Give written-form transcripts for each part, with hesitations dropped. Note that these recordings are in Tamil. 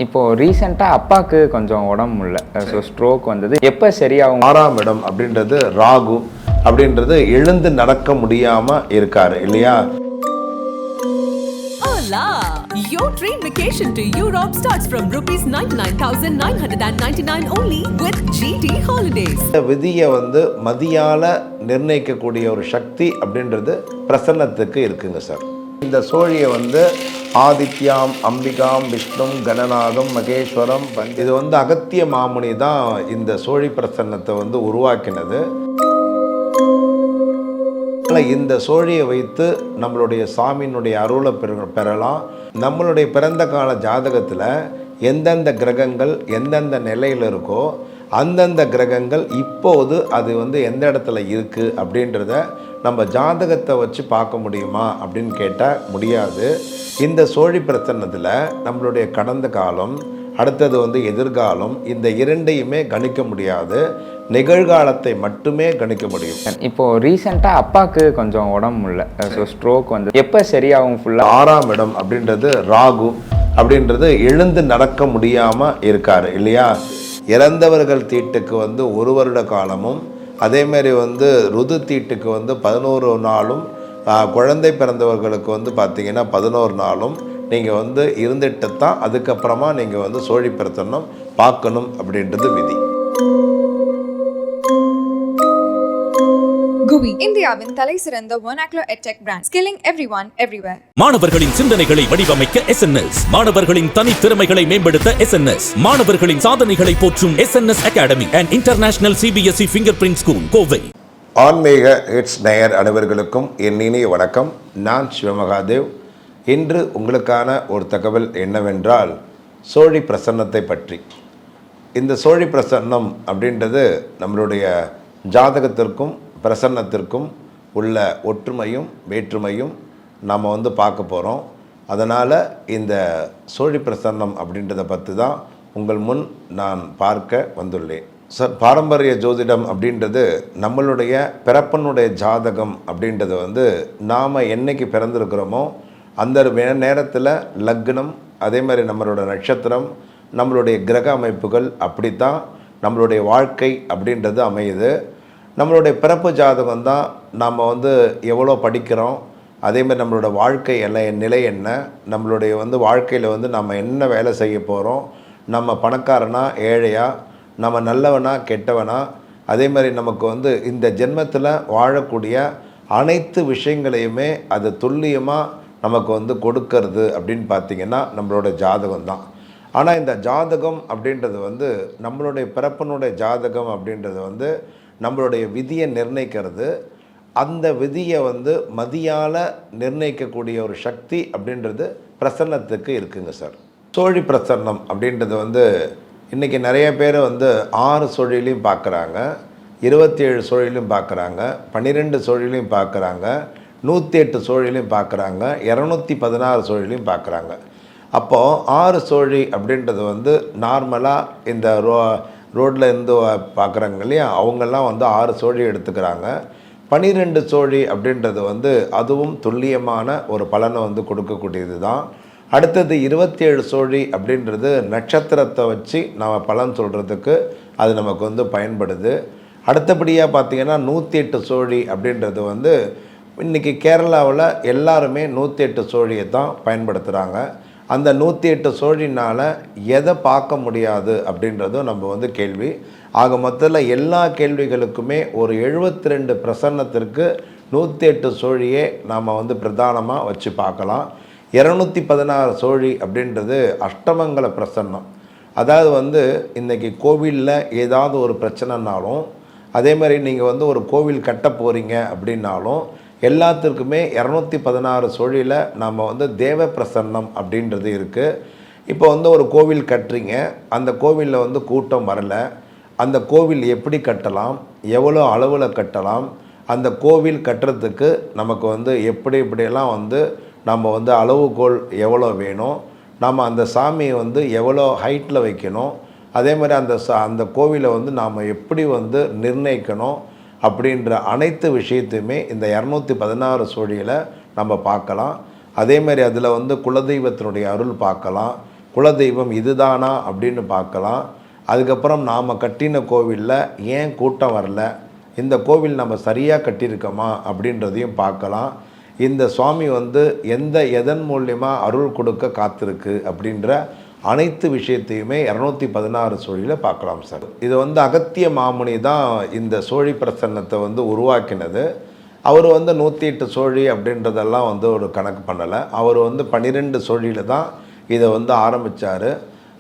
இப்போ ரீசெண்டா அப்பாக்கு கொஞ்சம் உடம்பு முடியல, ஸோ ஸ்ட்ரோக் வந்தது. எப்போ சரியாகும்? 6ஆம் இடம் அப்படின்றது ராகு அப்படின்றது எழுந்து நடக்க முடியாம இருக்காரு இல்லையா? Hola! Your train vacation to Europe starts from rupees 99,999 only with GT Holidays. இந்த விதியை மதியால நிர்ணயிக்கக்கூடிய ஒரு சக்தி அப்படின்றது பிரசன்னத்துக்கு இருக்குங்க சார். இந்த சோழியை ஆதித்யாம், அம்பிகாம், விஷ்ணும், கணநாதம், மகேஸ்வரம், இது அகத்திய மாமுனி தான் இந்த சோழி பிரசன்னத்தை உருவாக்கினது. இந்த சோழியை வைத்து நம்மளுடைய சாமியினுடைய அருளை பெறலாம். நம்மளுடைய பிறந்த கால ஜாதகத்தில் எந்தெந்த கிரகங்கள் எந்தெந்த நிலையில் இருக்கோ அந்தந்த கிரகங்கள் இப்போது அது எந்த இடத்துல இருக்குது அப்படின்றத நம்ம ஜாதகத்தை வச்சு பார்க்க முடியுமா அப்படின்னு கேட்டால் முடியாது. இந்த சோழி பிரசன்னத்தில் நம்மளுடைய கடந்த காலம், அடுத்தது எதிர்காலம், இந்த இரண்டையுமே கணிக்க முடியாது. நிகழ்காலத்தை மட்டுமே கணிக்க முடியும். இப்போ ரீசெண்டா அப்பாக்கு கொஞ்சம் உடம்பு முடியல, ஸோ ஸ்ட்ரோக் வந்தது. எப்போ சரியாகும்? ஃபுல்லாக 6ஆம் இடம் அப்படின்றது ராகு அப்படின்றது எழுந்து நடக்க முடியாமல் இருக்கார் இல்லையா? இறந்தவர்கள் தீட்டுக்கு 1 வருட காலமும், அதேமாரி ருது தீட்டுக்கு 11 நாளும், குழந்தை பிறந்தவர்களுக்கு பார்த்திங்கன்னா 11 நாளும் நீங்கள் இருந்துட்டு தான் அதுக்கப்புறமா நீங்கள் சோழி பிரசன்னம் பார்க்கணும் அப்படின்றது விதி. குவி இந்தியாவின் தலை சிறந்த vernacular edtech brand, skilling everyone everywhere. மாணவர்களின் சிந்தனைகளை வடிவமைக்க SNS, மாணவர்களின் தனித்திறமைகளை மேம்படுத்த SNS, மாணவர்களின் சாதனைகளை போற்றும் SNS Academy and International CBSE Fingerprint School, Kovai. ஆன்மீக ஹிட்ஸ் நேயர் அனைவர்களுக்கும் என் இனிய வணக்கம். நான் சிவமகாதேவ். இன்று உங்களுக்கான ஒரு தகவல் என்னவென்றால், சோழி பிரசன்னத்தை பற்றி. இந்த சோழி பிரசன்னம் அப்படின்றது நம்மளுடைய ஜாதகத்திற்கும் பிரசன்னத்திற்கும் உள்ள ஒற்றுமையும் வேற்றுமையும் நாம் பார்க்க போகிறோம். அதனால் இந்த சோழி பிரசன்னம் அப்படின்றத பற்றி தான் உங்கள் முன் நான் பார்க்க வந்துள்ளேன். சார், பாரம்பரிய ஜோதிடம் அப்படின்றது நம்மளுடைய பிறப்பனுடைய ஜாதகம் அப்படின்றது நாம் என்றைக்கு பிறந்திருக்கிறோமோ அந்த நேரத்தில் லக்னம், அதே மாதிரி நம்மளோட நட்சத்திரம், நம்மளுடைய கிரக அமைப்புகள், அப்படித்தான் நம்மளுடைய வாழ்க்கை அப்படின்றது அமையுது. நம்மளுடைய பிறப்பு ஜாதகம் தான் நாம் எவ்வளோ படிக்கிறோம், அதேமாதிரி நம்மளோட வாழ்க்கை நிலை என்ன, நம்மளுடைய வாழ்க்கையில் நம்ம என்ன வேலை செய்ய போகிறோம், நம்ம பணக்காரனா ஏழையா, நம்ம நல்லவனா கெட்டவனா, அதே மாதிரி நமக்கு இந்த ஜென்மத்தில் வாழக்கூடிய அனைத்து விஷயங்களையுமே அது துல்லியமாக நமக்கு கொடுக்கறது அப்படின்னு பார்த்திங்கன்னா நம்மளோட ஜாதகம் தான். ஆனால் இந்த ஜாதகம் அப்படின்றது நம்மளுடைய பிறப்பனுடைய ஜாதகம் அப்படின்றது நம்மளுடைய விதியை நிர்ணயிக்கிறது. அந்த விதியை மதியால் நிர்ணயிக்கக்கூடிய ஒரு சக்தி அப்படின்றது பிரசன்னத்துக்கு இருக்குங்க சார். சோழி பிரசன்னம் அப்படின்றது இன்றைக்கி நிறைய பேர் 6 சோழிலையும் பார்க்குறாங்க, 27 சோழிலையும் பார்க்குறாங்க, 12 சோழிலையும் பார்க்குறாங்க, 108 சோழிலையும் பார்க்குறாங்க, 216 சோழிலையும் பார்க்குறாங்க. அப்போது 6 சோழி அப்படின்றது நார்மலாக இந்த ரோட்டில் இருந்து பார்க்குறாங்க இல்லையா, அவங்கெல்லாம் 6 சோழி எடுத்துக்கிறாங்க. 12 சோழி அப்படின்றது அதுவும் துல்லியமான ஒரு பலனை கொடுக்கக்கூடியது தான். அடுத்தது 27 சோழி அப்படின்றது நட்சத்திரத்தை வச்சு நாம் பலன் சொல்கிறதுக்கு அது நமக்கு பயன்படுது. அடுத்தபடியாக பார்த்திங்கன்னா 108 சோழி அப்படின்றது இன்றைக்கி கேரளாவில் எல்லாருமே 108 சோழியை தான் பயன்படுத்துகிறாங்க. அந்த 108 சோழினால் எதை பார்க்க முடியாது அப்படின்றதும் நம்ம கேள்வி. ஆக மொத்தத்தில் எல்லா கேள்விகளுக்குமே ஒரு 72 பிரசன்னத்திற்கு 108 சோழியே நாம் பிரதானமாக வச்சு பார்க்கலாம். 216 சோழி அப்படின்றது அஷ்டமங்கல பிரசன்னம். அதாவது இன்றைக்கி கோவிலில் ஏதாவது ஒரு பிரச்சனைனாலும், அதே மாதிரி நீங்கள் ஒரு கோவில் கட்ட போகிறீங்க அப்படின்னாலும் எல்லாத்திற்குமே 216 சோழியில் நாம் தேவ பிரசன்னம் அப்படின்றது இருக்குது. இப்போ ஒரு கோவில் கட்டுறீங்க, அந்த கோவிலில் கூட்டம் வரலை, அந்த கோவில் எப்படி கட்டலாம், எவ்வளோ அளவில் கட்டலாம், அந்த கோவில் கட்டுறதுக்கு நமக்கு எப்படியெல்லாம் நம்ம அளவுகோல் எவ்வளோ வேணும், நாம் அந்த சாமியை எவ்வளோ ஹைட்டில் வைக்கணும், அதே மாதிரி அந்த கோவிலை நாம் எப்படி நிர்ணயிக்கணும் அப்படின்ற அனைத்து விஷயத்தையுமே இந்த 216 சோழியில் நம்ம பார்க்கலாம். அதேமாதிரி அதில் குலதெய்வத்தினுடைய அருள் பார்க்கலாம், குலதெய்வம் இதுதானா அப்படின்னு பார்க்கலாம். அதுக்கப்புறம் நாம் கட்டின கோவிலில் ஏன் கூட்டம் வரல, இந்த கோவில் நம்ம சரியாக கட்டியிருக்கோமா அப்படின்றதையும் பார்க்கலாம். இந்த சுவாமி வந்து எதன் மூலியமாக அருள் கொடுக்க காத்திருக்கு அப்படின்ற அனைத்து விஷயத்தையுமே 216 சோழியில் பார்க்கலாம் சார். இது வந்து அகத்திய மாமுனி தான் இந்த சோழி பிரசன்னத்தை வந்து உருவாக்கினது. அவர் வந்து 108 சோழி அப்படின்றதெல்லாம் வந்து ஒரு கணக்கு பண்ணலை. அவர் வந்து 12 சோழியில் தான் இதை வந்து ஆரம்பித்தார்.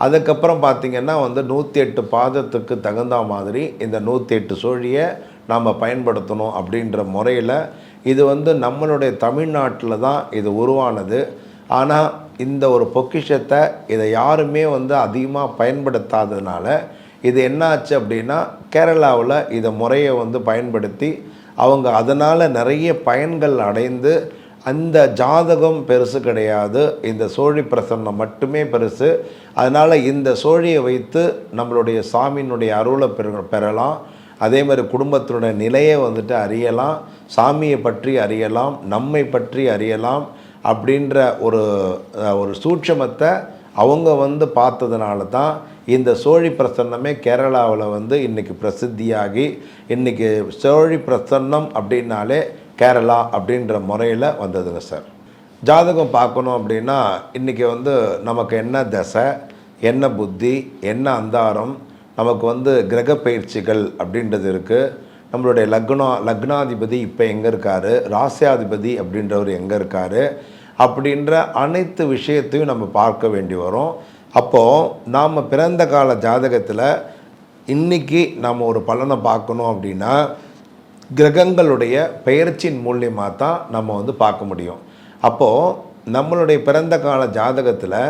அதுக்கப்புறம் பார்த்திங்கன்னா வந்து 108 பாதத்துக்கு தகுந்த மாதிரி இந்த 108 சோழியை நாம் பயன்படுத்தணும் அப்படின்ற முறையில் இது வந்து நம்மளுடைய தமிழ்நாட்டில் தான் இது உருவானது. ஆனால் இந்த ஒரு பொக்கிஷத்தை இதை யாருமே வந்து அதிகமாக பயன்படுத்தாததுனால இது என்ன ஆச்சு அப்படின்னா கேரளாவில் இதை முறையை வந்து பயன்படுத்தி அவங்க அதனால் நிறைய பயன்கள் அடைந்து, அந்த ஜாதகம் பெருசு கிடையாது, இந்த சோழி பிரசன்னம் மட்டுமே பெருசு. அதனால் இந்த சோழியை வைத்து நம்மளுடைய சாமியினுடைய அருளை பெறலாம். அதே மாதிரி குடும்பத்தினுடைய நிலையை வந்துட்டு அறியலாம், சாமியை பற்றி அறியலாம், நம்மை பற்றி அறியலாம் அப்படின்ற ஒரு சூட்சமத்தை அவங்க வந்து பார்த்ததுனால தான் இந்த சோழி பிரசன்னமே கேரளாவில் வந்து இன்றைக்கி பிரசித்தியாகி, இன்றைக்கி சோழி பிரசன்னம் அப்படின்னாலே கேரளா அப்படின்ற முறையில் வந்ததுங்க சார். ஜாதகம் பார்க்கணும் அப்படின்னா இன்றைக்கி வந்து நமக்கு என்ன தசை, என்ன புத்தி, என்ன அந்தாரம், நமக்கு வந்து கிரக பயிற்சிகள் அப்படின்றது இருக்குது. நம்மளுடைய லக்னாதிபதி இப்போ எங்கே இருக்கார், ராசியாதிபதி அப்படின்றவர் எங்கே இருக்கார் அப்படின்ற அனைத்து விஷயத்தையும் நம்ம பார்க்க வேண்டி வரும். அப்போது நாம் பிறந்த கால ஜாதகத்தில் இன்றைக்கி நாம் ஒரு பலனை பார்க்கணும் அப்படின்னா கிரகங்களுடைய பெயர்ச்சியின் மூலியமாக தான் நம்ம வந்து பார்க்க முடியும். அப்போது நம்மளுடைய பிறந்த கால ஜாதகத்தில்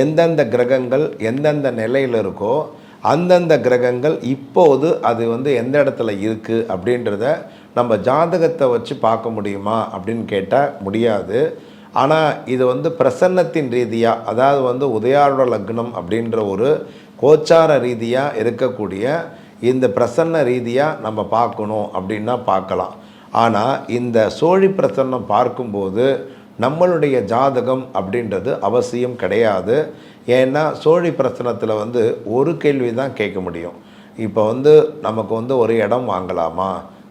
எந்தெந்த கிரகங்கள் எந்தெந்த நிலையில் இருக்கோ அந்தந்த கிரகங்கள் இப்போது அது வந்து எந்த இடத்துல இருக்குது அப்படின்றத நம்ம ஜாதகத்தை வச்சு பார்க்க முடியுமா அப்படின்னு கேட்டால் முடியாது. ஆனால் இது வந்து பிரசன்னத்தின் ரீதியாக, அதாவது வந்து உதயாருட லக்னம் அப்படின்ற ஒரு கோச்சார ரீதியாக இருக்கக்கூடிய இந்த பிரசன்ன ரீதியாக நம்ம பார்க்கணும் அப்படின்னா பார்க்கலாம். ஆனால் இந்த சோழி பிரசன்னம் பார்க்கும்போது நம்மளுடைய ஜாதகம் அப்படின்றது அவசியம் கிடையாது. ஏன்னா சோழி பிரசனத்தில் வந்து ஒரு கேள்வி தான் கேட்க முடியும். இப்போ வந்து நமக்கு வந்து ஒரு இடம் வாங்கலாமா,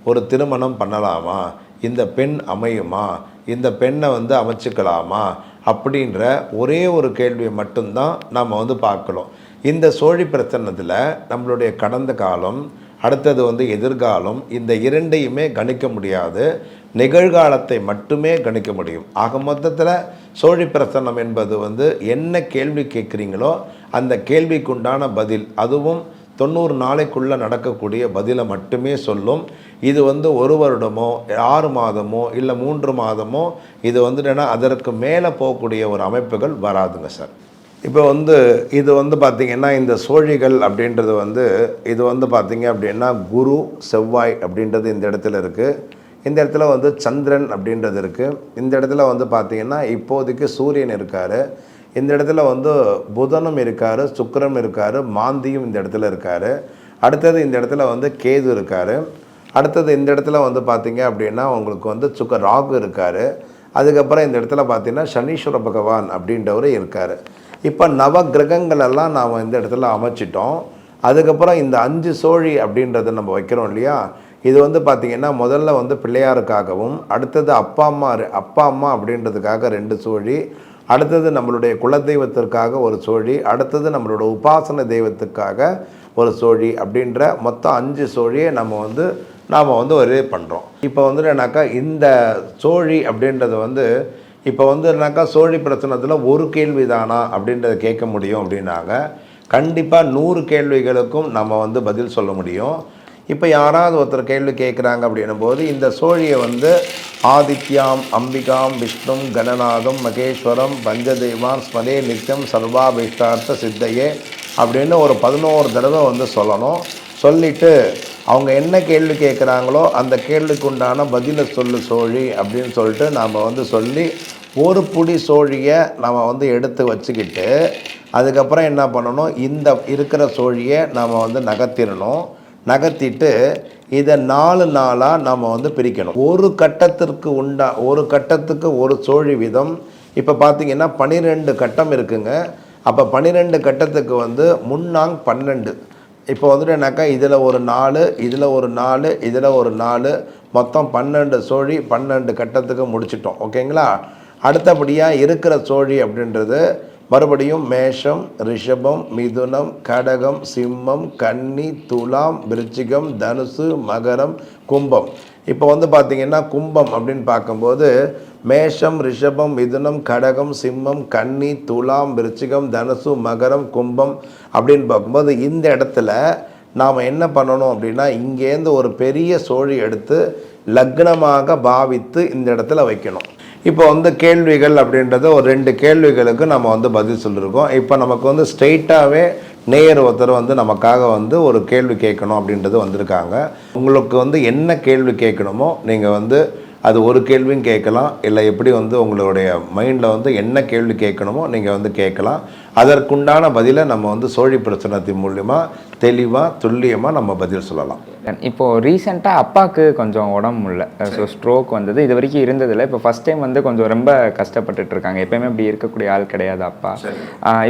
ஒரு திருமணம் பண்ணலாமா, இந்த பெண் அமையுமா, இந்த பெண்ணை வந்து அமைச்சிக்கலாமா அப்படின்ற ஒரே ஒரு கேள்வியை மட்டும்தான் நம்ம வந்து பார்க்கலாம். இந்த சோழி பிரசன்னத்தில் நம்மளுடைய கடந்த காலம், அடுத்தது வந்து எதிர்காலம், இந்த இரண்டையுமே கணிக்க முடியாது, நிகழ்காலத்தை மட்டுமே கணிக்க முடியும். ஆக மொத்தத்தில் சோழி பிரசன்னம் என்பது வந்து என்ன கேள்வி கேட்குறீங்களோ அந்த கேள்விக்குண்டான பதில், அதுவும் 90 நாளைக்குள்ளே நடக்கக்கூடிய பதிலை மட்டுமே சொல்லும். இது வந்து 1 வருடமோ 6 மாதமோ இல்லை 3 மாதமோ இது வந்துட்டுன்னா அதற்கு மேலே போகக்கூடிய ஒரு அமைப்புகள் வராதுங்க சார். இப்போ வந்து இது வந்து பார்த்திங்கன்னா இந்த சோழிகள் அப்படின்றது வந்து இது வந்து பார்த்திங்க அப்படின்னா குரு செவ்வாய் அப்படின்றது இந்த இடத்துல இருக்குது. இந்த இடத்துல வந்து சந்திரன் அப்படின்றது இருக்குது. இந்த இடத்துல வந்து பார்த்திங்கன்னா இப்போதைக்கு சூரியன் இருக்கார். இந்த இடத்துல வந்து புதனும் இருக்கார், சுக்கிரனும் இருக்கார், மாந்தியும் இந்த இடத்துல இருக்கார். அடுத்தது இந்த இடத்துல வந்து கேது இருக்கார். அடுத்தது இந்த இடத்துல வந்து பார்த்திங்க அப்படின்னா உங்களுக்கு வந்து ராகு இருக்கார். அதுக்கப்புறம் இந்த இடத்துல பார்த்திங்கன்னா சனீஸ்வர பகவான் அப்படின்றவர் இருக்கார். இப்போ நவ கிரகங்களெல்லாம் நாம் இந்த இடத்துல அமைச்சிட்டோம். அதுக்கப்புறம் இந்த 5 சோழி அப்படின்றத நம்ம வைக்கிறோம் இல்லையா, இது வந்து பார்த்திங்கன்னா முதல்ல வந்து பிள்ளையாருக்காகவும், அடுத்தது அப்பா அம்மா அப்படின்றதுக்காக 2 சோழி, அடுத்தது நம்மளுடைய குலதெய்வத்திற்காக ஒரு சோழி, அடுத்தது நம்மளோட உபாசன தெய்வத்துக்காக ஒரு சோழி அப்படின்ற மொத்தம் 5 சோழியை நாம் வந்து ஒரே பண்ணுறோம். இப்போ வந்துட்டுனாக்கா இந்த சோழி அப்படின்றது வந்து இப்போ வந்துனாக்கா சோழி பிரச்சனத்தில் ஒரு கேள்வி தானா அப்படின்றத கேட்க முடியும் அப்படின்னாங்க. கண்டிப்பாக 100 கேள்விகளுக்கும் நம்ம வந்து பதில் சொல்ல முடியும். இப்போ யாராவது ஒருத்தர் கேள்வி கேட்குறாங்க அப்படின்னும் போது இந்த சோழியை வந்து ஆதித்யாம் அம்பிகாம் விஷ்ணும் கணநாதம் மகேஸ்வரம் பஞ்சதெய்வான் ஸ்மரே நித்தியம் சர்வாபிஷ்டார்த்த சித்தையே அப்படின்னு ஒரு 11 தடவை வந்து சொல்லணும். சொல்லிவிட்டு அவங்க என்ன கேள்வி கேட்குறாங்களோ அந்த கேள்விக்கு உண்டான பதிலை சொல்லு சோழி அப்படின்னு சொல்லிட்டு நாம் வந்து சொல்லி ஒரு புடி சோழியை நம்ம வந்து எடுத்து வச்சுக்கிட்டு அதுக்கப்புறம் என்ன பண்ணணும், இந்த இருக்கிற சோழியை நாம் வந்து நகர்த்திட்டு இதை 4 நாளாக நம்ம வந்து பிரிக்கணும். ஒரு கட்டத்துக்கு ஒரு சோழி வீதம். இப்போ பார்த்திங்கன்னா 12 கட்டம் இருக்குங்க. அப்போ 12 கட்டத்துக்கு வந்து முன்னாங் 12. இப்போ வந்துட்டு என்னக்கா இதில் ஒரு 4, இதில் ஒரு 4, இதில் ஒரு 4, மொத்தம் 12 சோழி 12 கட்டத்துக்கு முடிச்சிட்டோம். ஓகேங்களா? அடுத்தபடியாக இருக்கிற சோழி அப்படின்றது மறுபடியும் மேஷம், ரிஷபம், மிதுனம், கடகம், சிம்மம், கன்னி, துலாம், விருச்சிகம், தனுசு, மகரம், கும்பம். இப்போ வந்து பார்த்திங்கன்னா கும்பம் அப்படின்னு பார்க்கும்போது மேஷம், ரிஷபம், மிதுனம், கடகம், சிம்மம், கன்னி, துலாம், விருச்சிகம், தனுசு, மகரம், கும்பம் அப்படின்னு பார்க்கும்போது இந்த இடத்துல நாம் என்ன பண்ணணும் அப்படின்னா இங்கேருந்து ஒரு பெரிய சோழி எடுத்து லக்னமாக பாவித்து இந்த இடத்துல வைக்கணும். இப்போ வந்து கேள்விகள் அப்படின்றது ஒரு 2 கேள்விகளுக்கு நம்ம வந்து பதில் சொல்லியிருக்கோம். இப்போ நமக்கு வந்து ஸ்ட்ரெயிட்டாகவே நேயர் ஒருத்தர் வந்து நமக்காக வந்து ஒரு கேள்வி கேட்கணும் அப்படின்றது வந்திருக்காங்க. உங்களுக்கு வந்து என்ன கேள்வி கேட்கணுமோ நீங்கள் வந்து அது ஒரு கேள்வியும் கேட்கலாம், இல்லை எப்படி வந்து உங்களுடைய மைண்டில் வந்து என்ன கேள்வி கேட்கணுமோ நீங்கள் வந்து கேட்கலாம். அதற்குண்டான பதிலை நம்ம வந்து சோழி பிரசனத்தின் மூலிமா தெளிவாக துல்லியமாக நம்ம பதில் சொல்லலாம். இப்போது ரீசெண்டாக அப்பாவுக்கு கொஞ்சம் உடம்பு முடியல. ஸோ ஸ்ட்ரோக் வந்தது, இது வரைக்கும் இருந்ததில்லை. இப்போ ஃபஸ்ட் டைம் வந்து கொஞ்சம் ரொம்ப கஷ்டப்பட்டுட்டு இருக்காங்க. எப்பயுமே இப்படி இருக்கக்கூடிய ஆள் கிடையாது அப்பா.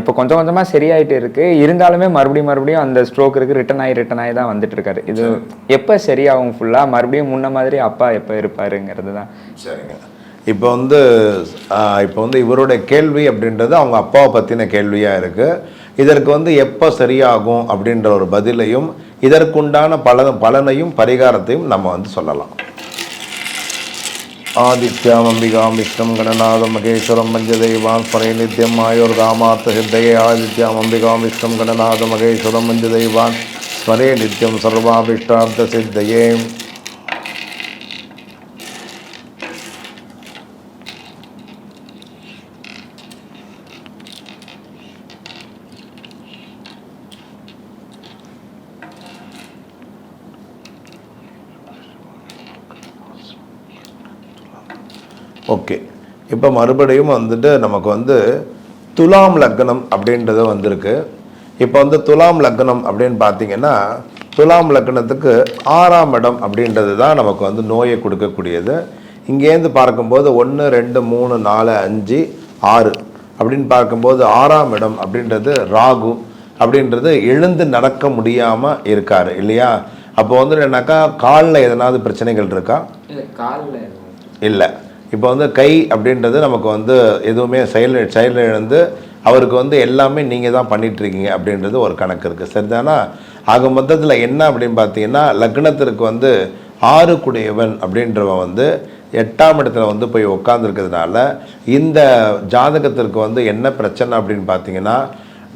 இப்போ கொஞ்சம் கொஞ்சமாக சரியாயிட்டு இருக்குது. இருந்தாலுமே மறுபடியும் அந்த ஸ்ட்ரோக் இருக்குது, ரிட்டன் ஆகி தான் வந்துட்டு இருக்காரு. இது எப்போ சரியாகும் ஃபுல்லாக மறுபடியும் முன்ன மாதிரி அப்பா எப்போ இருப்பாருங்கிறது தான். சரிங்க. இப்போ வந்து இவருடைய கேள்வி அப்படின்றது அவங்க அப்பாவை பற்றின கேள்வியாக இருக்குது. இதற்கு வந்து எப்போ சரியாகும் அப்படின்ற ஒரு பதிலையும் இதற்குண்டான பலனையும் பரிகாரத்தையும் நம்ம வந்து சொல்லலாம். ஆதித்யாம் அம்பிகாம் விஷ்ணும் கணநாதம் மகேஸ்வரம் மஞ்சதெய்வான் ஸ்மரே நித்யம் ஆயோர் காமார்த்த ஹிருதயே. ஆதித்யாம் அம்பிகாம் விஷ்ணும் கணநாதம் மகேஸ்வரம் மஞ்சதெய்வான் ஸ்மரே நித்யம் சர்வாபிஷ்டார்த்த சித்தையே. ஓகே, இப்போ மறுபடியும் வந்துட்டு நமக்கு வந்து துலாம் லக்னம் அப்படின்றது வந்திருக்கு. இப்போ வந்து துலாம் லக்னம் அப்படின்னு பார்த்தீங்கன்னா துலாம் லக்னத்துக்கு 6ஆம் இடம் அப்படின்றது தான் நமக்கு வந்து நோயை கொடுக்கக்கூடியது. இங்கேருந்து பார்க்கும்போது 1, 2, 3, 4, 5, 6 அப்படின்னு பார்க்கும்போது 6ஆம் இடம் அப்படின்றது ராகு அப்படின்றது எழுந்து நடக்க முடியாமல் இருக்கார் இல்லையா? அப்போ வந்து என்னன்னாக்கா காலில் எதனாவது பிரச்சனைகள் இருக்கா? இல்லை. இப்போ வந்து கை அப்படின்றது நமக்கு வந்து எதுவுமே செயல் இழந்து அவருக்கு வந்து எல்லாமே நீங்கள் தான் பண்ணிகிட்ருக்கீங்க அப்படின்றது ஒரு கணக்கு இருக்குது. சரிதானா? ஆக மொத்தத்தில் என்ன அப்படின்னு பார்த்தீங்கன்னா லக்னத்திற்கு வந்து 6 குடையவன் அப்படின்றவன் வந்து 8ஆம் இடத்துல வந்து போய் உட்காந்துருக்கிறதுனால இந்த ஜாதகத்திற்கு வந்து என்ன பிரச்சனை அப்படின்னு பார்த்தீங்கன்னா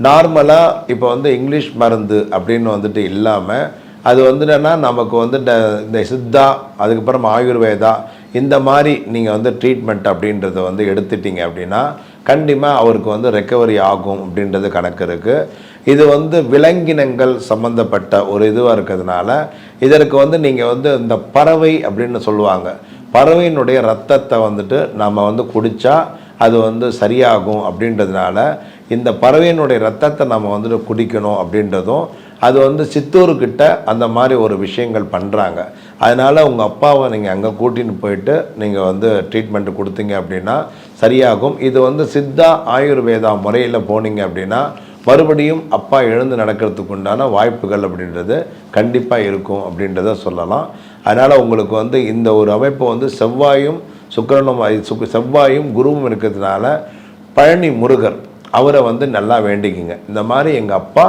நார்மலாக இப்போ வந்து இங்கிலீஷ் மருந்து அப்படின்னு வந்துட்டு இல்லாமல் அது வந்து என்னென்னா நமக்கு வந்து இந்த சித்தா அதுக்கப்புறம் ஆயுர்வேதா இந்த மாதிரி நீங்கள் வந்து ட்ரீட்மெண்ட் அப்படின்றத வந்து எடுத்துட்டீங்க அப்படின்னா கண்டிப்பாக அவருக்கு வந்து ரெக்கவரி ஆகும் அப்படின்றது கணக்கு இருக்குது. இது வந்து விலங்கினங்கள் சம்மந்தப்பட்ட ஒரு இதுவாக இருக்கிறதுனால இதற்கு வந்து நீங்கள் வந்து இந்த பறவை அப்படின்னு சொல்லுவாங்க, பறவையினுடைய ரத்தத்தை வந்துட்டு நம்ம வந்து குடித்தா அது வந்து சரியாகும் அப்படின்றதுனால இந்த பறவையினுடைய ரத்தத்தை நம்ம வந்துட்டு குடிக்கணும் அப்படின்றதும் அது வந்து சித்தூர்கிட்ட அந்த மாதிரி ஒரு விஷயங்கள் பண்ணுறாங்க. அதனால் உங்கள் அப்பாவை நீங்கள் அங்கே கூட்டின்னு போயிட்டு நீங்கள் வந்து ட்ரீட்மெண்ட்டு கொடுத்தீங்க அப்படின்னா சரியாகும். இது வந்து சித்தா ஆயுர்வேதா முறையில் போனீங்க அப்படின்னா மறுபடியும் அப்பா எழுந்து நடக்கிறதுக்கு உண்டான வாய்ப்புகள் அப்படின்றது கண்டிப்பாக இருக்கும் அப்படின்றத சொல்லலாம். அதனால் உங்களுக்கு வந்து இந்த ஒரு அமைப்பு வந்து செவ்வாயும் சுக்கிரனும் செவ்வாயும் குருவும் இருக்கிறதுனால பழனி முருகர் அவரை வந்து நல்லா வேண்டிக்குங்க. இந்த மாதிரி எங்கள் அப்பா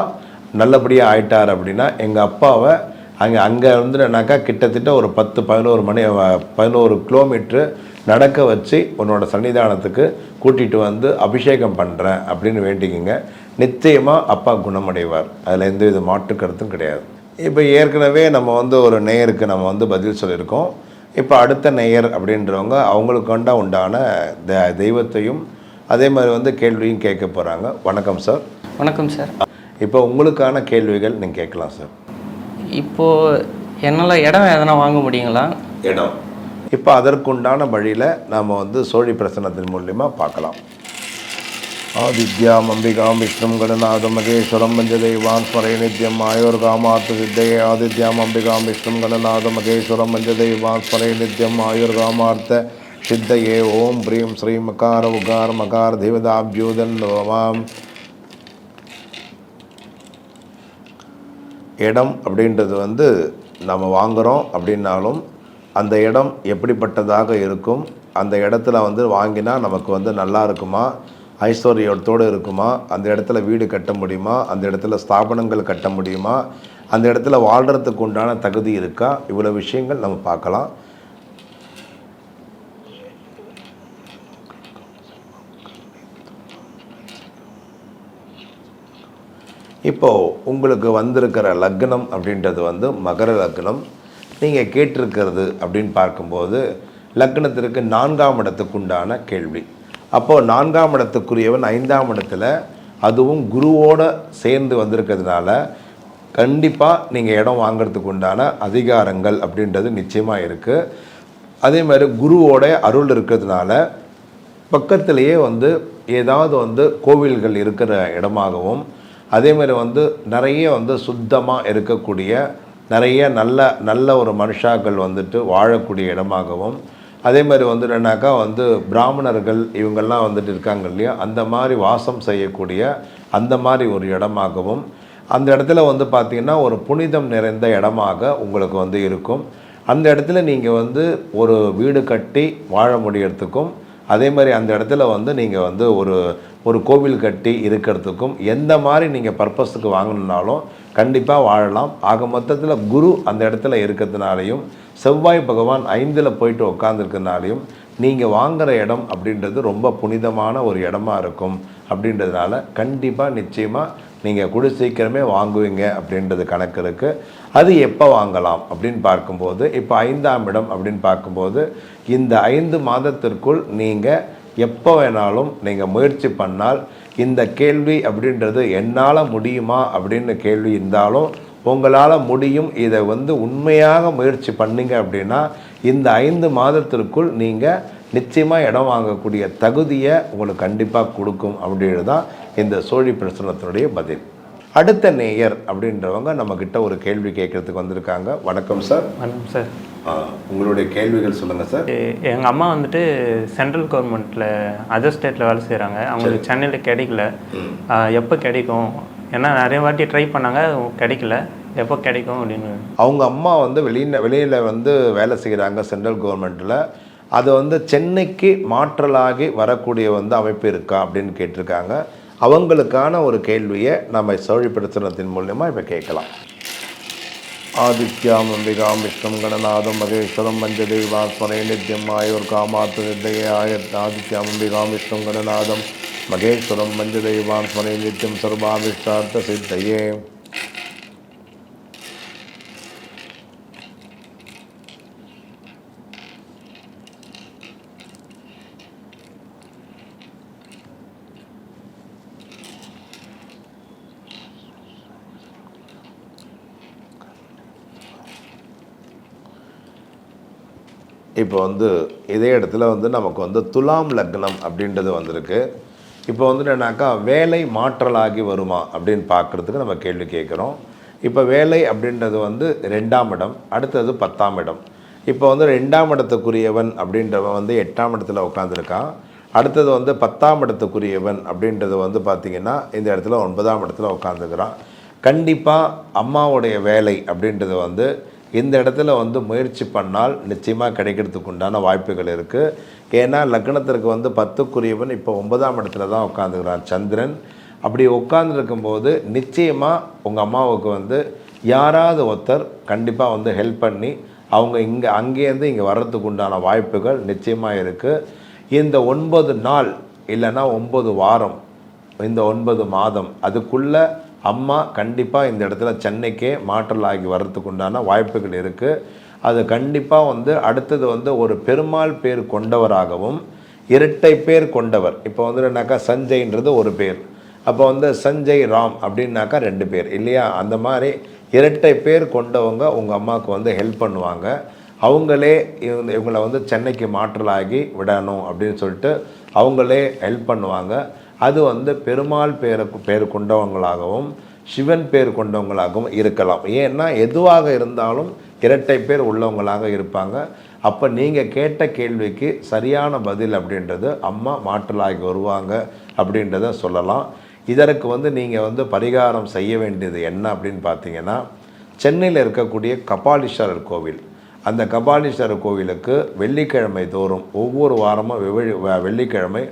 நல்லபடியாக ஆயிட்டார் அப்படின்னா எங்கள் அப்பாவை அங்கே வந்துனாக்கா கிட்டத்தட்ட ஒரு 10-11 கிலோமீட்ரு நடக்க வச்சு உன்னோட சன்னிதானத்துக்கு கூட்டிகிட்டு வந்து அபிஷேகம் பண்ணுறேன் அப்படின்னு வேண்டிக்கிங்க. நிச்சயமாக அப்பா குணமடைவார். அதில் எந்த வித மாற்று கருத்தும் கிடையாது. இப்போ ஏற்கனவே நம்ம வந்து ஒரு நேயருக்கு நம்ம வந்து பதில் சொல்லியிருக்கோம். இப்போ அடுத்த நேயர் அப்படின்றவங்க அவங்களுக்கு உண்டான தெய்வத்தையும் அதே மாதிரி வந்து கேள்வியும் கேட்க போகிறாங்க. வணக்கம் சார். வணக்கம் சார். இப்போ உங்களுக்கான கேள்விகள் நீங்கள் கேட்கலாம் சார். இப்போது என்னால் இடம் எதனா வாங்க முடியுங்களா? இடம் இப்போ அதற்குண்டான வழியில் நாம் வந்து சோழி பிரசனத்தின் மூலிமா பார்க்கலாம். ஆதித்யாம் அம்பிகாம் விஷ்ணும் கணநாதம் மகேஸ்வரம் மஞ்சதெய்வான் ஸ்மரே நித்யம் ஆயோர் காமார்த்த சித்தையே. ஆதித்யாம் அம்பிகாம் விஷ்ணும் கணநாதம் மகேஸ்வரம் மஞ்சதெய்வான் ஸ்மரே நித்யம் ஆயுர் காமார்த்த சித்தையே. ஓம் ப்ரீம் ஸ்ரீம் மகார உகார் மகார் தேவதாப்யூதன் நமாம். இடம் அப்படின்றது வந்து நம்ம வாங்குகிறோம் அப்படின்னாலும் அந்த இடம் எப்படிப்பட்டதாக இருக்கும், அந்த இடத்துல வந்து வாங்கினா நமக்கு வந்து நல்லா இருக்குமா, ஐஸ்வர்யத்தோடு இருக்குமா, அந்த இடத்துல வீடு கட்ட முடியுமா, அந்த இடத்துல ஸ்தாபனங்கள் கட்ட முடியுமா, அந்த இடத்துல வாழ்கிறதுக்கு உண்டான தகுதி இருக்கா, இவ்வளோ விஷயங்கள் நம்ம பார்க்கலாம். இப்போது உங்களுக்கு வந்திருக்கிற லக்னம் அப்படின்றது வந்து மகர லக்னம். நீங்கள் கேட்டிருக்கிறது அப்படின்னு பார்க்கும்போது லக்னத்திற்கு 4ஆம் இடத்துக்கு உண்டான கேள்வி. அப்போது 4ஆம் இடத்துக்குரியவன் 5ஆம் இடத்துல அதுவும் குருவோடு சேர்ந்து வந்திருக்கிறதுனால கண்டிப்பாக நீங்கள் இடம் வாங்கிறதுக்கு உண்டான அதிகாரங்கள் அப்படின்றது நிச்சயமாக இருக்குது. அதே மாதிரி குருவோட அருள் இருக்கிறதுனால பக்கத்திலேயே வந்து ஏதாவது வந்து கோவில்கள் இருக்கிற இடமாகவும், அதே மாதிரி வந்து நிறைய வந்து சுத்தமாக இருக்கக்கூடிய நிறைய நல்ல ஒரு மனுஷாக்கள் வந்துட்டு வாழக்கூடிய இடமாகவும், அதே மாதிரி வந்து என்னன்னாக்கா வந்து பிராமணர்கள் இவங்கெல்லாம் வந்துட்டு இருக்காங்க இல்லையா, அந்த மாதிரி வாசம் செய்யக்கூடிய அந்த மாதிரி ஒரு இடமாகவும், அந்த இடத்துல வந்து பார்த்திங்கன்னா ஒரு புனிதம் நிறைந்த இடமாக உங்களுக்கு வந்து இருக்கும். அந்த இடத்துல நீங்கள் வந்து ஒரு வீடு கட்டி வாழ முடியறதுக்கும், அதே மாதிரி அந்த இடத்துல வந்து நீங்கள் வந்து ஒரு கோவில் கட்டி இருக்கிறதுக்கும் எந்த மாதிரி நீங்கள் பர்பஸுக்கு வாங்கணுன்னாலும் கண்டிப்பாக வாழலாம். ஆக மொத்தத்தில் குரு அந்த இடத்துல இருக்கிறதுனாலையும் செவ்வாய் பகவான் 5ல் போயிட்டு உட்காந்துருக்கிறதுனாலையும் நீங்கள் வாங்குகிற இடம் அப்படின்றது ரொம்ப புனிதமான ஒரு இடமா இருக்கும். அப்படின்றதுனால கண்டிப்பாக நிச்சயமாக நீங்கள் கூட சீக்கிரமே வாங்குவீங்க அப்படின்றது கணக்கு இருக்குது. அது எப்போ வாங்கலாம் அப்படின்னு பார்க்கும்போது, இப்போ 5ஆம் இடம் அப்படின்னு பார்க்கும்போது இந்த 5 மாதத்திற்குள் நீங்கள் எப்போ வேணாலும் நீங்கள் முயற்சி பண்ணால், இந்த கேள்வி அப்படின்றது என்னால் முடியுமா அப்படின்னு கேள்வி இருந்தாலும் உங்களால் முடியும். இதை வந்து உண்மையாக முயற்சி பண்ணிங்க அப்படின்னா இந்த 5 மாதத்திற்குள் நீங்கள் நிச்சயமாக இடம் வாங்கக்கூடிய தகுதியை உங்களுக்கு கண்டிப்பாக கொடுக்கும் அப்படின்றது தான் இந்த சோழி பிரசனத்தினுடைய பதில். அடுத்த நேயர் அப்படின்றவங்க நம்மக்கிட்ட ஒரு கேள்வி கேட்குறதுக்கு வந்திருக்காங்க. வணக்கம் சார். வணக்கம் சார். உங்களுடைய கேள்விகள் சொல்லுங்கள் சார். எங்கள் அம்மா வந்துட்டு சென்ட்ரல் கவர்மெண்ட்டில் அதர் ஸ்டேட்டில் வேலை செய்கிறாங்க. அவங்களுக்கு சென்னையில் கிடைக்கல. எப்போ கிடைக்கும்? ஏன்னா நிறைய வாட்டி ட்ரை பண்ணாங்க, கிடைக்கல. எப்போ கிடைக்கும் அப்படின்னு. அவங்க அம்மா வந்து வெளியில் வந்து வேலை செய்கிறாங்க சென்ட்ரல் கவர்மெண்ட்டில். அது வந்து சென்னைக்கு மாற்றலாகி வரக்கூடிய வந்து அமைப்பு இருக்கா அப்படின்னு கேட்டிருக்காங்க. அவங்களுக்கான ஒரு கேள்வியை நம்ம சோழி பிரச்சனத்தின் மூலமாக இப்போ கேட்கலாம். ஆதித்யாம் அம்பிகாம் விஷ்ணு கணநாதம் மகேஸ்வரம் பஞ்சதெய்வாஸ்மரே நித்யம் ஆயோர் காமாத்து நிர்தயே ஆதித்யாம் அம்பிகாம் விஷ்ணு கணநாதம் மகேஸ்வரம் பஞ்சதெய்வாஸ்மரே நித்யம் சர்வாபிஷ்டார்த்த சித்தையே. இப்போ வந்து இதே இடத்துல வந்து நமக்கு வந்து துலாம் லக்னம் அப்படின்றது வந்திருக்கு. இப்போ வந்து என்னன்னாக்கா வேலை மாற்றலாகி வருமா அப்படின்னு பார்க்குறதுக்கு நம்ம கேள்வி கேட்குறோம். இப்போ வேலை அப்படின்றது வந்து 2ஆம் இடம், அடுத்தது 10ஆம் இடம். இப்போ வந்து 2ஆம் இடத்துக்குரியவன் அப்படின்றவன் வந்து 8ஆம் இடத்துல உட்காந்துருக்கான். அடுத்தது வந்து 10ஆம் இடத்துக்குரியவன் அப்படின்றது வந்து பார்த்திங்கன்னா இந்த இடத்துல 9ஆம் இடத்துல உட்காந்துக்கிறான். கண்டிப்பாக அம்மாவுடைய வேலை அப்படின்றது வந்து இந்த இடத்துல வந்து முயற்சி பண்ணால் நிச்சயமாக கிடைக்கிறதுக்கு உண்டான வாய்ப்புகள் இருக்குது. ஏன்னா லக்னத்திற்கு வந்து 10க்குரியவன் இப்போ 9ஆம் இடத்துல தான் உட்காந்துக்கிறான் சந்திரன். அப்படி உட்காந்துருக்கும்போது நிச்சயமாக உங்கள் அம்மாவுக்கு வந்து யாராவது ஒருத்தர் கண்டிப்பாக வந்து ஹெல்ப் பண்ணி அவங்க அங்கேருந்து இங்கே வர்றதுக்கு உண்டான வாய்ப்புகள் நிச்சயமாக இருக்குது. இந்த 9 நாள் இல்லைன்னா 9 வாரம், இந்த 9 மாதம் அதுக்குள்ளே அம்மா கண்டிப்பாக இந்த இடத்துல சென்னைக்கே மாற்றலாகி வர்றதுக்கு உண்டான வாய்ப்புகள் இருக்குது. அது கண்டிப்பாக வந்து அடுத்தது வந்து ஒரு பெருமாள் பேர் கொண்டவராகவும் இரட்டை பேர் கொண்டவர். இப்போ வந்து என்னன்னாக்கா சஞ்சய்ன்றது ஒரு பேர், அப்போ வந்து சஞ்சய் ராம் அப்படின்னாக்கா 2 பேர் இல்லையா. அந்த மாதிரி இரட்டை பேர் கொண்டவங்க உங்கள் அம்மாவுக்கு வந்து ஹெல்ப் பண்ணுவாங்க. அவங்களே இவங்களை வந்து சென்னைக்கு மாற்றலாகி விடணும் அப்படின்னு சொல்லிட்டு அவங்களே ஹெல்ப் பண்ணுவாங்க. அது வந்து பெருமாள் பேர் கொண்டவங்களாகவும் சிவன் பேர் கொண்டவங்களாகவும் இருக்கலாம். ஏன்னா எதுவாக இருந்தாலும் இரட்டை பேர் உள்ளவங்களாக இருப்பாங்க. அப்போ நீங்கள் கேட்ட கேள்விக்கு சரியான பதில் அப்படின்றது அம்மா மாற்றலாகி வருவாங்க அப்படின்றத சொல்லலாம். இதற்கு வந்து நீங்கள் வந்து பரிகாரம் செய்ய வேண்டியது என்ன அப்படின்னு பார்த்தீங்கன்னா, சென்னையில் இருக்கக்கூடிய கபாலீஸ்வரர் கோவில், அந்த கபாலீஸ்வரர் கோவிலுக்கு வெள்ளிக்கிழமை தோறும் ஒவ்வொரு வாரமும் வெள்ளிக்கிழமை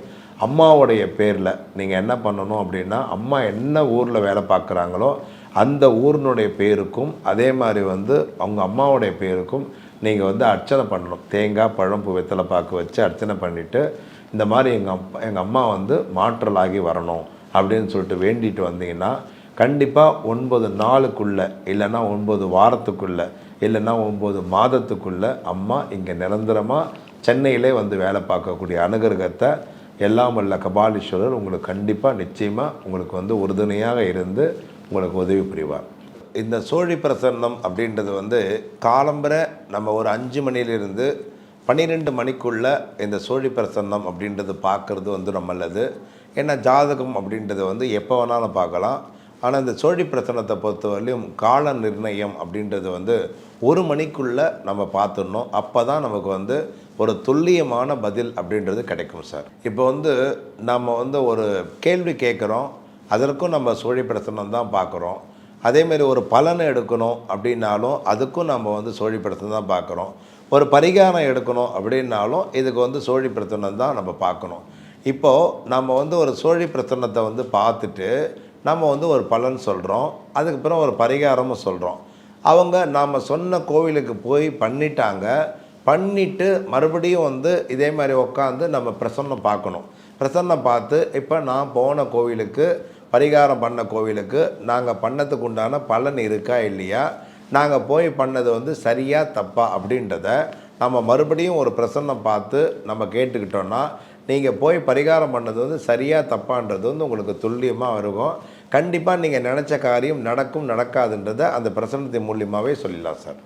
அம்மாவுடைய பேரில் நீங்கள் என்ன பண்ணணும் அப்படின்னா, அம்மா என்ன ஊரில் வேலை பார்க்குறாங்களோ அந்த ஊரினுடைய பேருக்கும் அதே மாதிரி அவங்க அம்மாவுடைய பேருக்கும் நீங்கள் அர்ச்சனை பண்ணணும். தேங்காய், பழம், பூ, வெத்தலை பாக்கு வச்சு அர்ச்சனை பண்ணிவிட்டு, இந்த மாதிரி எங்கள் அம்மா மாற்றலாகி வரணும் அப்படின்னு சொல்லிட்டு வேண்டிட்டு வந்தீங்கன்னா கண்டிப்பாக 9 நாளுக்குள்ளே, இல்லைன்னா 9 வாரத்துக்குள்ளே, இல்லைன்னா 9 மாதத்துக்குள்ளே அம்மா இங்கே நிரந்தரமாக சென்னையிலே வேலை பார்க்கக்கூடிய அனுகிரகத்தை எல்லாம் வல்ல கபாலீஸ்வரர் உங்களுக்கு கண்டிப்பாக நிச்சயமாக உங்களுக்கு உறுதுணையாக இருந்து உங்களுக்கு உதவி புரிவார். இந்த சோழி பிரசன்னம் அப்படின்றது காலம்பரை நம்ம ஒரு 5 மணிலிருந்து 12 மணிக்குள்ளே இந்த சோழி பிரசன்னம் அப்படின்றது பார்க்குறது நல்லது. ஏன்னா ஜாதகம் அப்படின்றது எப்போ வேணாலும் பார்க்கலாம். ஆனால் இந்த சோழி பிரசன்னத்தை பொறுத்தவரையிலும் கால நிர்ணயம் அப்படின்றது 1 மணிக்குள்ளே நம்ம பார்த்துடணும். அப்போ தான் நமக்கு ஒரு துல்லியமான பதில் அப்படின்றது கிடைக்கும் சார். இப்போ நம்ம ஒரு கேள்வி கேட்குறோம், அதற்கும் நம்ம சோழி பிரசன்னம் தான் பார்க்குறோம். அதேமாரி ஒரு பலனை எடுக்கணும் அப்படின்னாலும் அதுக்கும் நம்ம சோழி பிரசன்னம் தான் பார்க்குறோம். ஒரு பரிகாரம் எடுக்கணும் அப்படின்னாலும் இதுக்கு சோழி பிரசன்னம் தான் நம்ம பார்க்கணும். இப்போது நம்ம ஒரு சோழி பிரசன்னத்தை பார்த்துட்டு நம்ம ஒரு பலன் சொல்கிறோம், அதுக்கப்புறம் ஒரு பரிகாரமும் சொல்கிறோம். அவங்க நாம் சொன்ன கோவிலுக்கு போய் பண்ணிட்டாங்க, பண்ணிவிட்டு மறுபடியும் இதே மாதிரி உட்காந்து நம்ம பிரசன்னம் பார்க்கணும். பிரசன்னம் பார்த்து இப்போ நான் போன கோவிலுக்கு, பரிகாரம் பண்ண கோவிலுக்கு நாங்கள் பண்ணதுக்கு உண்டான பலன் இருக்கா இல்லையா, நாங்கள் போய் பண்ணது சரியா தப்பா அப்படின்றத நம்ம மறுபடியும் ஒரு பிரசன்னம் பார்த்து நம்ம கேட்டுக்கிட்டோன்னா நீங்கள் போய் பரிகாரம் பண்ணது சரியா தப்பான்றது உங்களுக்கு துல்லியமாக இருக்கும். கண்டிப்பாக நீங்கள் நினச்ச காரியம் நடக்கும் நடக்காதுன்றதை அந்த பிரசன்னத்தின் மூலியமாகவே சொல்லிடலாம் சார்.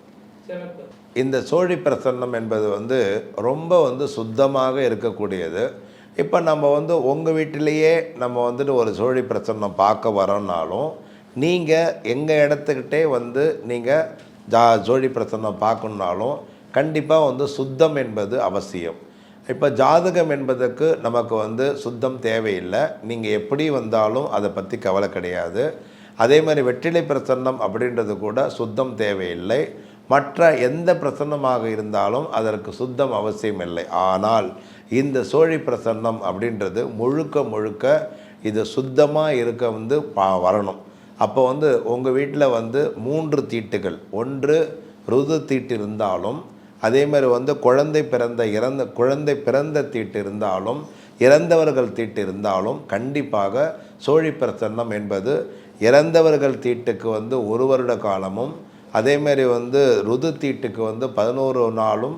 இந்த சோழி பிரசன்னம் என்பது ரொம்ப சுத்தமாக இருக்கக்கூடியது. இப்போ நம்ம உங்கள் வீட்டிலேயே நம்ம ஒரு சோழி பிரசன்னம் பார்க்க வரோன்னாலும் நீங்கள் எங்கள் இடத்துக்கிட்டே நீங்கள் சோழி பிரசன்னம் பார்க்கணுன்னாலும் கண்டிப்பாக சுத்தம் என்பது அவசியம். இப்போ ஜாதகம் என்பதற்கு நமக்கு சுத்தம் தேவையில்லை. நீங்கள் எப்படி வந்தாலும் அதை பற்றி கவலை கிடையாது. அதே மாதிரி வெற்றிலை பிரசன்னம் அப்படின்றது கூட சுத்தம் தேவையில்லை. மற்ற எந்த பிரசன்னமாக இருந்தாலும் அதற்கு சுத்தம் அவசியம் இல்லை. ஆனால் இந்த சோழி பிரசன்னம் அப்படின்றது முழுக்க முழுக்க இது சுத்தமாக இருக்க வரணும். அப்போ உங்கள் வீட்டில் 3 தீட்டுகள், ஒன்று ருது தீட்டு இருந்தாலும், அதே மாதிரி குழந்தை பிறந்த தீட்டு இருந்தாலும், இறந்தவர்கள் தீட்டு இருந்தாலும் கண்டிப்பாக சோழி பிரசன்னம் என்பது இறந்தவர்கள் தீட்டுக்கு 1 வருட காலமும், அதேமாரி ருது தீட்டுக்கு 11 நாளும்,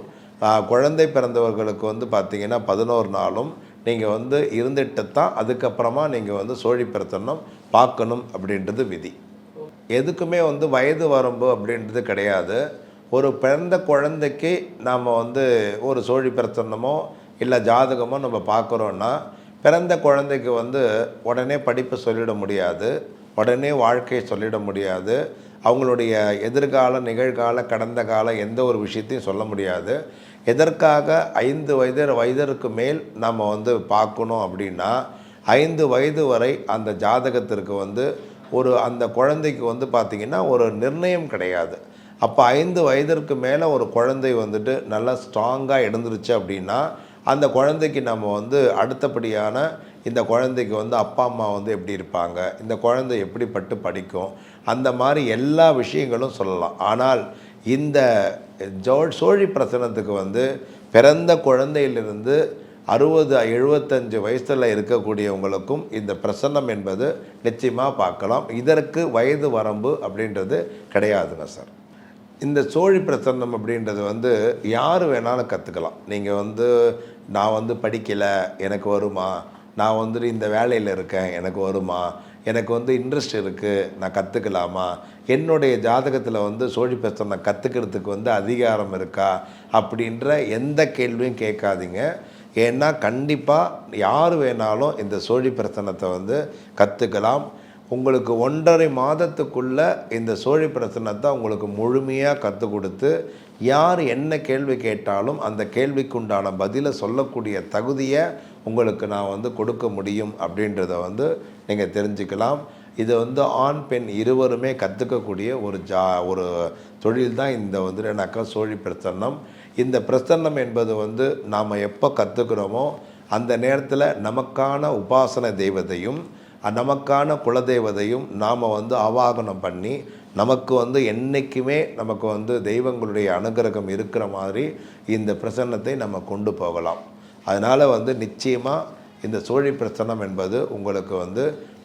குழந்தை பிறந்தவர்களுக்கு பார்த்திங்கன்னா 11 நாளும் நீங்கள் இருந்துட்டு தான் அதுக்கப்புறமா நீங்கள் சோழி பிரசன்னம் பார்க்கணும் அப்படின்றது விதி. எதுக்குமே வயது வரம்பு அப்படின்றது கிடையாது. ஒரு பிறந்த குழந்தைக்கு நாம் ஒரு சோழி பிரசன்னமோ இல்லை ஜாதகமோ நம்ம பார்க்குறோன்னா, பிறந்த குழந்தைக்கு உடனே படிப்பு சொல்லிட முடியாது, உடனே வாழ்க்கையை சொல்லிட முடியாது, அவங்களுடைய எதிர்கால, நிகழ்கால, கடந்த கால எந்த ஒரு விஷயத்தையும் சொல்ல முடியாது. எதற்காக 5 வயதிற்கு மேல் நம்ம பார்க்கணும் அப்படின்னா, 5 வயது வரை அந்த ஜாதகத்திற்கு அந்த குழந்தைக்கு பார்த்திங்கன்னா ஒரு நிர்ணயம் கிடையாது. அப்போ 5 வயதிற்கு மேலே ஒரு குழந்தை நல்லா ஸ்ட்ராங்காக எழுந்துருச்சு அப்படின்னா அந்த குழந்தைக்கு நம்ம அடுத்தபடியான இந்த குழந்தைக்கு அப்பா அம்மா எப்படி இருப்பாங்க, இந்த குழந்தை எப்படிப்பட்டு படிக்கும், அந்த மாதிரி எல்லா விஷயங்களும் சொல்லலாம். ஆனால் இந்த சோழி பிரசனத்துக்கு பிறந்த குழந்தையிலிருந்து 60-75 வயசில் இருக்கக்கூடியவங்களுக்கும் இந்த பிரசன்னம் என்பது நிச்சயமாக பார்க்கலாம். இதற்கு வயது வரம்பு அப்படின்றது கிடையாதுங்க சார். இந்த சோழி பிரசன்னம் அப்படின்றது யார் வேணாலும் கற்றுக்கலாம். நீங்கள் நான் படிக்கலை எனக்கு வருமா, நான் இந்த வேலையில் இருக்கேன் எனக்கு வருமா, எனக்கு இன்ட்ரெஸ்ட் இருக்குது நான் கற்றுக்கலாமா, என்னுடைய ஜாதகத்தில் சோழி பிரசன்னம் கற்றுக்கிறதுக்கு அதிகாரம் இருக்கா அப்படின்ற எந்த கேள்வியும் கேட்காதீங்க. ஏன்னா கண்டிப்பாக யார் வேணாலும் இந்த சோழி பிரசன்னத்தை கற்றுக்கலாம். உங்களுக்கு 1.5 மாதத்துக்குள்ளே இந்த சோழி பிரசன்னத்தை உங்களுக்கு முழுமையாக கற்றுக் கொடுத்து யார் என்ன கேள்வி கேட்டாலும் அந்த கேள்விக்குண்டான பதிலை சொல்லக்கூடிய தகுதியை உங்களுக்கு நான் கொடுக்க முடியும் அப்படின்றத நீங்கள் தெரிஞ்சுக்கலாம். இது வந்து ஆண் பெண் இருவருமே கற்றுக்கக்கூடிய ஒரு தொழில் தான் இந்த வந்துனாக்கா சோழி பிரசன்னம். இந்த பிரசன்னம் என்பது வந்து நாம் எப்போ கற்றுக்கிறோமோ அந்த நேரத்தில் நமக்கான உபாசன தெய்வத்தையும் நமக்கான குலதெய்வத்தையும் நாம் வந்து ஆவாகனம் பண்ணி நமக்கு வந்து என்றைக்குமே நமக்கு வந்து தெய்வங்களுடைய அனுகிரகம் இருக்கிற மாதிரி இந்த பிரசன்னத்தை நம்ம கொண்டு போகலாம். அதனால் வந்து நிச்சயமாக இந்த சோழி பிரசன்னம் என்பது உங்களுக்கு வந்து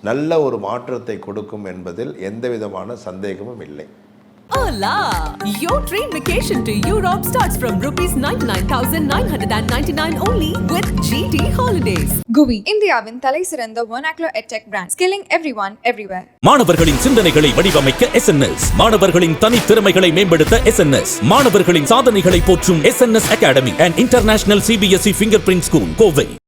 நல்ல ஒரு மாற்றத்தை கொடுக்கும் என்பதில் எந்த விதமான சந்தேகமும் இல்லை. Hola! Your dream vacation to Europe starts from rupees 99,999 only with GT Holidays. GUI, இந்தியாவின் தலை சிறந்த vernacular edtech brand, skilling everyone, everywhere. மாணவர்களின் சிந்தனைகளை வடிவமைக்க SNS, மாணவர்களின் தனி திறமைகளை மேம்படுத்த SNS, மாணவர்களின் சாதனைகளை போற்றும் SNS Academy and International CBSE Fingerprint School, Kovai.